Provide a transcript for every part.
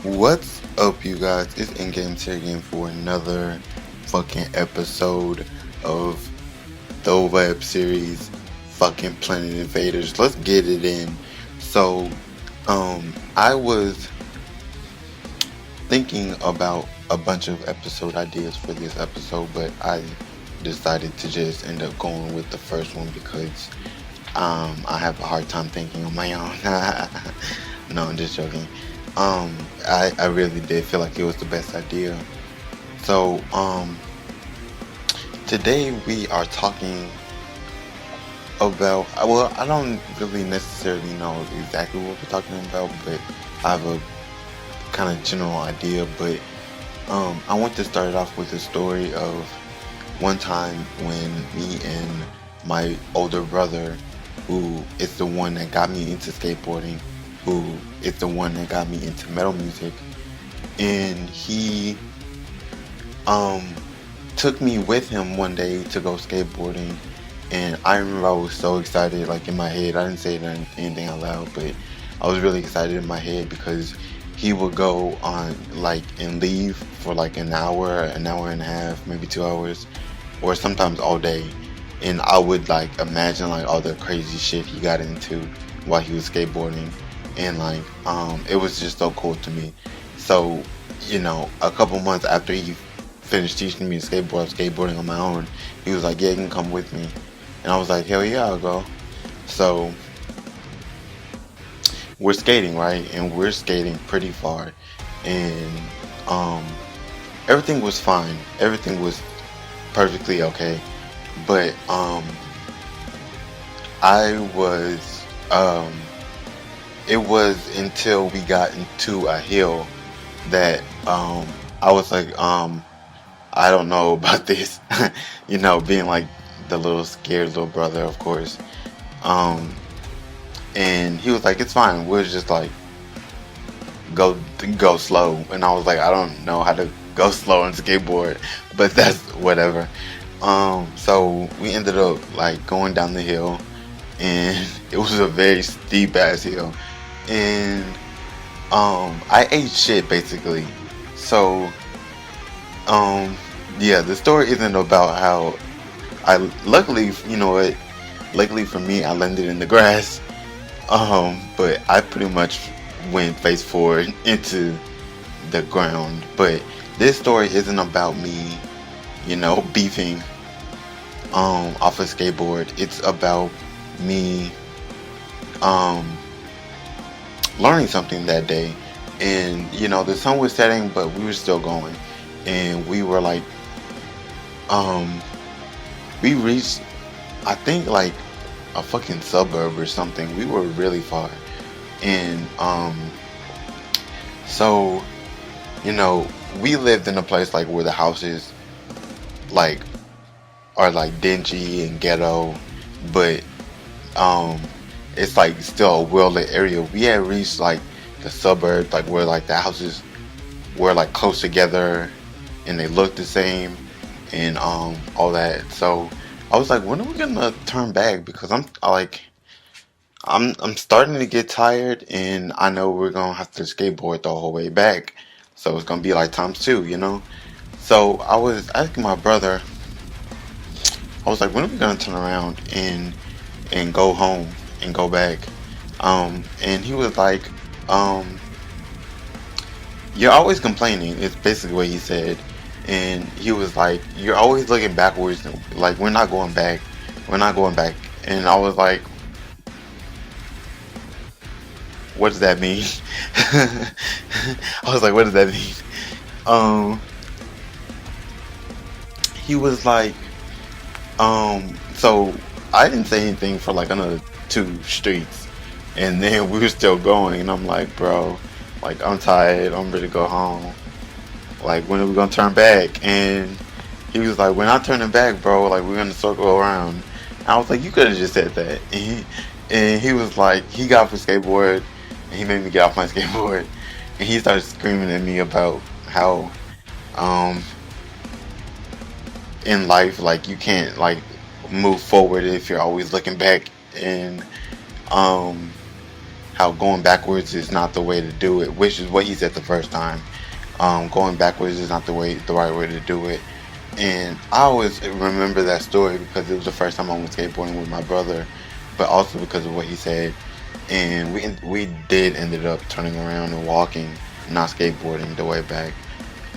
What's up, you guys? It's In-Game here again for another fucking episode of the web series, fucking Planet Invaders. Let's get it in. So, I was thinking about a bunch of episode ideas for this episode, but I decided to just end up going with the first one because I have a hard time thinking on my own. No, I'm just joking. I really did feel like it was the best idea. So, today we are talking about, well, I don't really necessarily know exactly what we're talking about, but I have a kind of general idea. But, I want to start it off with a story of one time when me and my older brother, who is the one that got me into skateboarding, who is the one that got me into metal music, and he um took me with him one day to go skateboarding. And I remember I was so excited, like in my head. I didn't say anything out loud, but I was really excited in my head because he would go on like and leave for like an hour and a half, maybe 2 hours, or sometimes all day. And I would like imagine like all the crazy shit he got into while he was skateboarding. And like it was just so cool to me. So, a couple months after he finished teaching me to skateboard, I was skateboarding on my own. He was like, "Yeah, you can come with me." And I was like, "Hell yeah, I'll go." So we're skating, right? And we're skating pretty far. And um everything was fine. Everything was perfectly okay. But I was it was until we got into a hill that I was like, I don't know about this. Being like the little scared little brother, of course. Um, and he was like, "It's fine. We'll just like go slow." And I was like, "I don't know how to go slow on skateboard, but that's whatever." So we ended up like going down the hill, and it was a very steep ass hill, and I ate shit basically. So yeah, the story isn't about how I luckily, you know what, luckily for me, I landed in the grass. But I pretty much went face forward into the ground. But this story isn't about me, beefing off a skateboard. It's about me um learning something that day. And the sun was setting, but we were still going. And we were like, um we reached, I think, like a fucking suburb or something. We were really far. And so, you know we lived in a place like where the houses like are like dingy and ghetto, but um it's like still a well-lit area. We had reached like the suburbs, like where like the houses were like close together and they looked the same, and all that. So I was like, when are we gonna turn back? Because I'm starting to get tired, and I know we're gonna have to skateboard the whole way back. So it's gonna be like times two. So I was asking my brother, I was like, when are we gonna turn around and go home and go back? And he was like, um, "You're always complaining." It's basically what he said. And he was like, "You're always looking backwards. Like, we're not going back. We're not going back." And I was like, "What does that mean?" I was like, "What does that mean?" Um, he was like, so I didn't say anything for like another two streets. And then we were still going. And I'm like, "Bro, like, I'm tired. I'm ready to go home. Like, when are we gonna turn back?" And he was like, "We're not turning back, bro. Like, we're gonna circle around." And I was like, "You could have just said that." And he was like, he got off his skateboard, and he made me get off my skateboard. And he started screaming at me about how, um, in life, like, you can't, like, move forward if you're always looking back. And, um, how going backwards is not the way to do it, which is what he said the first time. Going backwards is not the right way to do it. And I always remember that story because it was the first time I went skateboarding with my brother, but also because of what he said. And we did ended up turning around and walking, not skateboarding the way back.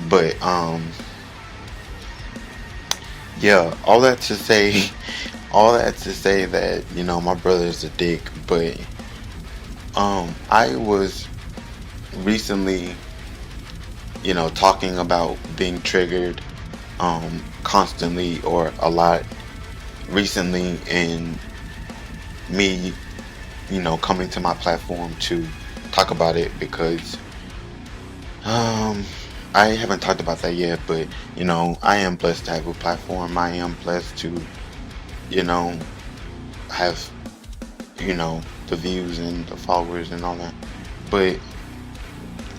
But yeah, all that to say, all that to say that my brother's a dick. But I was recently talking about being triggered constantly or a lot recently, and me coming to my platform to talk about it because um I haven't talked about that yet, but I am blessed to have a platform. I am blessed to you know have the views and the followers and all that. But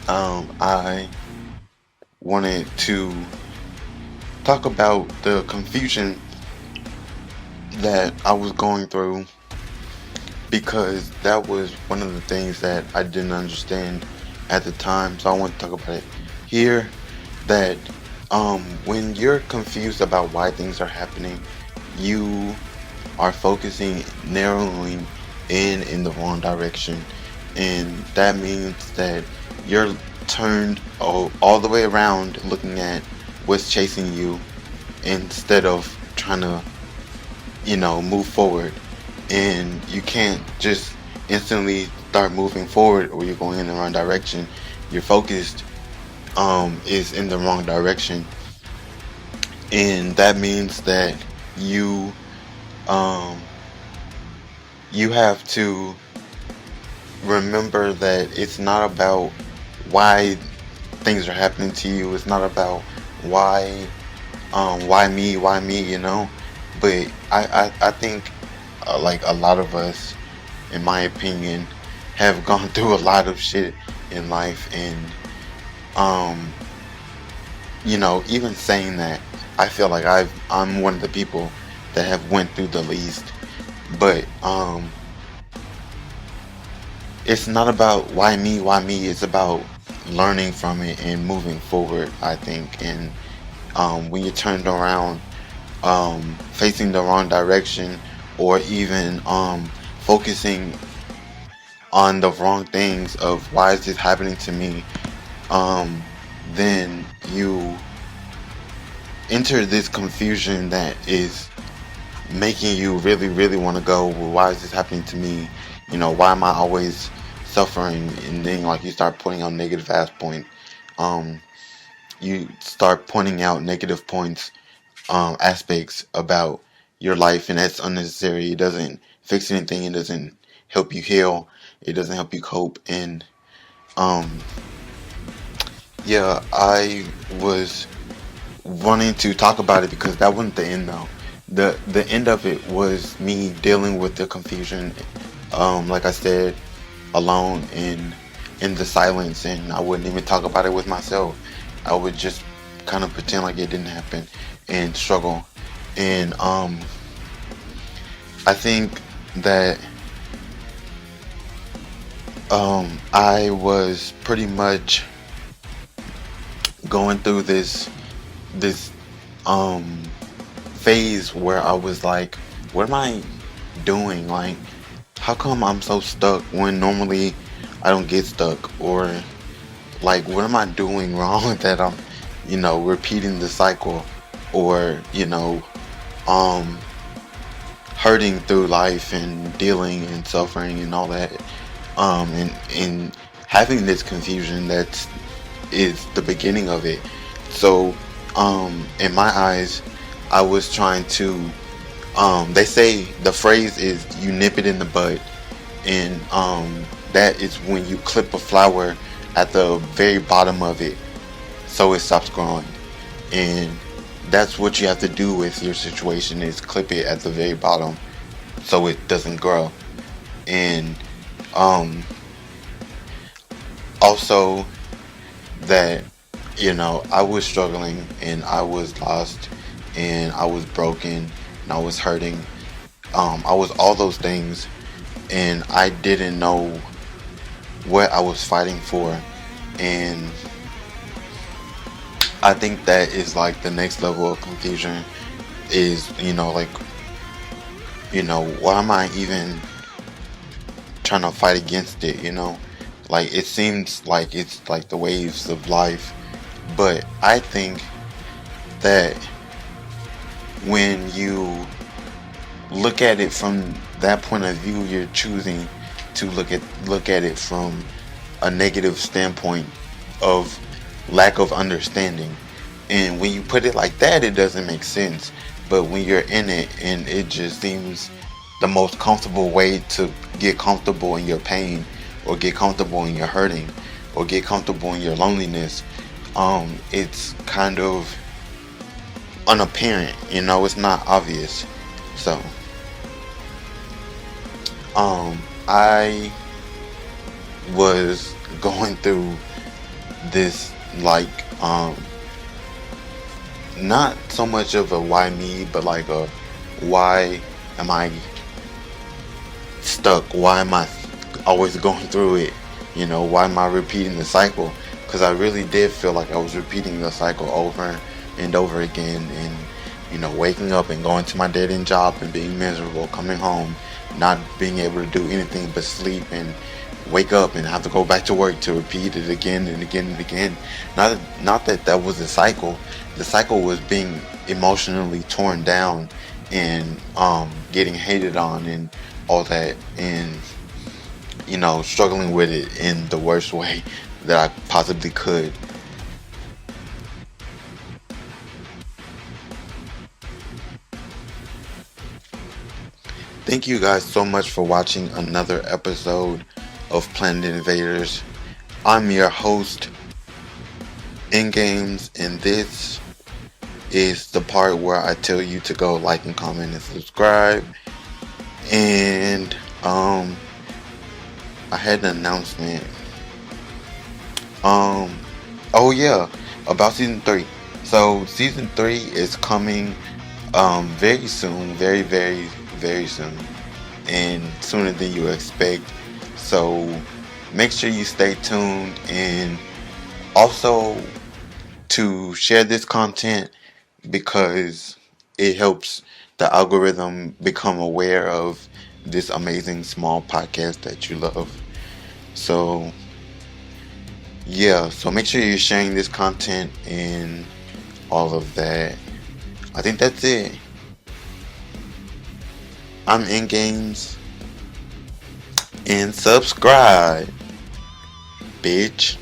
I wanted to talk about the confusion that I was going through, because that was one of the things that I didn't understand at the time. So I want to talk about it here. That when you're confused about why things are happening, you are focusing, narrowing in the wrong direction, and that means that you're turned all the way around looking at what's chasing you instead of trying to move forward. And you can't just instantly start moving forward or you're going in the wrong direction. Your focus is in the wrong direction, and that means that you um you have to remember that it's not about why things are happening to you. It's not about why why me, but I think like a lot of us, in my opinion, have gone through a lot of shit in life. And um even saying that, I feel like I'm one of the people that have went through the least. But it's not about why me. It's about learning from it and moving forward, I think. And when you're turned around, facing the wrong direction, or even focusing on the wrong things of why is this happening to me, um, then you enter this confusion that is making you really, really want to go, well, why is this happening to me? Why am I always suffering? And then like you start putting out negative ass point. Um, you start pointing out negative points, aspects about your life, and that's unnecessary. It doesn't fix anything. It doesn't help you heal. It doesn't help you cope. And um, yeah, I was wanting to talk about it because that wasn't the end though. The end of it was me dealing with the confusion. Like I said, alone in the silence, and I wouldn't even talk about it with myself. I would just kind of pretend like it didn't happen and struggle. And I think that I was pretty much going through this um phase where I was like, what am I doing? Like, how come I'm so stuck when normally I don't get stuck? Or like, what am I doing wrong that I'm repeating the cycle, or um hurting through life and dealing and suffering and all that, and having this confusion that is the beginning of it. So in my eyes, I was trying to they say the phrase is you nip it in the bud. And that is when you clip a flower at the very bottom of it so it stops growing. And that's what you have to do with your situation, is clip it at the very bottom so it doesn't grow. And um also that I was struggling and I was lost and I was broken and I was hurting. I was all those things, and I didn't know what I was fighting for. And I think that is like the next level of confusion is, like, why am I even trying to fight against it, Like, it seems like it's like the waves of life, but I think that when you look at it from that point of view, you're choosing to look at it from a negative standpoint of lack of understanding. And when you put it like that, it doesn't make sense. But when you're in it, and it just seems the most comfortable way to get comfortable in your pain, or get comfortable in your hurting, or get comfortable in your loneliness, it's kind of unapparent, it's not obvious. So I was going through this, like, not so much of a why me, but like a why am I stuck? Why am I always going through it? Why am I repeating the cycle? Because I really did feel like I was repeating the cycle over and over again, and waking up and going to my dead end job and being miserable, coming home, not being able to do anything but sleep, and wake up and have to go back to work to repeat it again and again and again. Not that that was a cycle. The cycle was being emotionally torn down, and getting hated on and all that, and struggling with it in the worst way that I possibly could. Thank you guys so much for watching another episode of Planet Invaders. I'm your host, Ingames, and this is the part where I tell you to go like and comment and subscribe. And I had an announcement. Oh yeah, about season 3. So season 3 is coming very soon, very very very soon, and sooner than you expect. So make sure you stay tuned, and also to share this content, because it helps the algorithm become aware of this amazing small podcast that you love. So yeah, so make sure you're sharing this content and all of that. I think that's it. I'm in games, and subscribe, bitch.